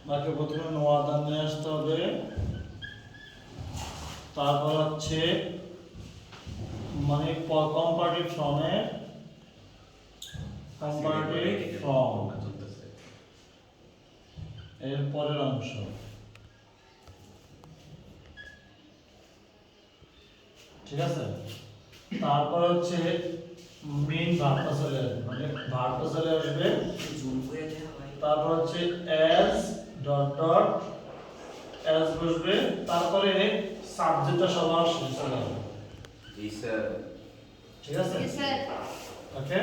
তাকে প্রথমে নোয়াদান নিয়ে আসতে হবে, তারপর হচ্ছে মানে কম্পারেটিভ ফর্মে কম্পারেটিভ ফর্ম এর পরের অংশ, ঠিক আছে। তারপর হচ্ছে মেইন ভার্বটা চলে আসবে, মানে ভার্বটা চলে আসবে, তারপর হচ্ছে এস ডট ডট এস বসবে, তারপরে সাবজেক্টটা সবার শেষে চলে আসবে। জি স্যার। ঠিক আছে, জি স্যার। ওকে।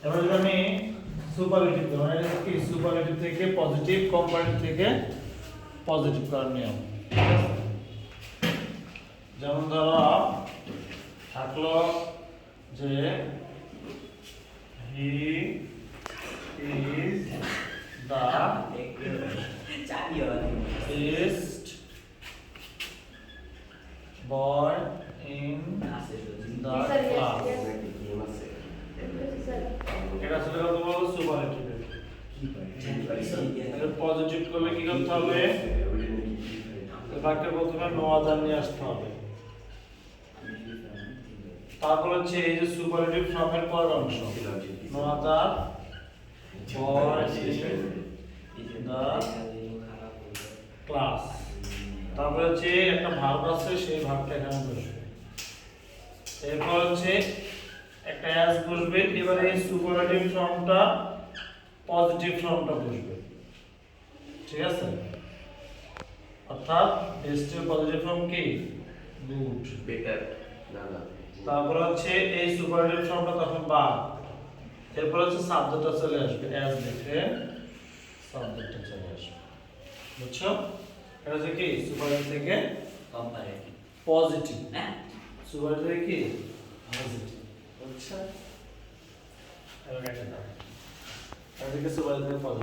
এবার যদি আমি সুপারলেটিভ দেব, মানে কি সুপারলেটিভ থেকে পজিটিভ, কম্পারেটিভ থেকে পজিটিভ করার নিয়ম, ঠিক আছে। যেমন ধরো থাকলো যে he is the best boy in the class. এটা আসলে কত বলবো সুপারলেটিভ। পজিটিভ করলে কি করতে হবে, বাক্যের প্রথমে নোয়াদান নিয়ে আসতে হবে, তারপর হচ্ছে এই যে সুপারলেটিভ ফর্মের পরের অংশ নোয়াদান বয় ইন দা ক্লাস, তারপর হচ্ছে একটা ভার্ব আছে সেই ভার্বটা এখানে বসবে, এরপর হচ্ছে একটা অ্যাস বসবে, এবারে এই সুপারলেটিভ ফর্মটা পজিটিভ ফর্মটা বসবে, ঠিক আছে। অর্থাৎ বেস্টের পজিটিভ ফর্ম কি গুড, বেটার না না। তারপর হচ্ছে এই সুপারলেটিভ ফর্মটা তখন বাদ, এরপর হচ্ছে সাবজেক্টটা চলে আসবে, অ্যাস লিখে সাবজেক্টটা চলে আসবে, বুঝছো। এটা হচ্ছে কি সুপারলেটিভ থেকে কম্পারেটিভ পজিটিভ, না সুপারলেটিভ থেকে কি পজিটিভ, বুঝছো। এবার এটা দাও, এটা থেকে সুপারলেটিভ থেকে পজিটিভ।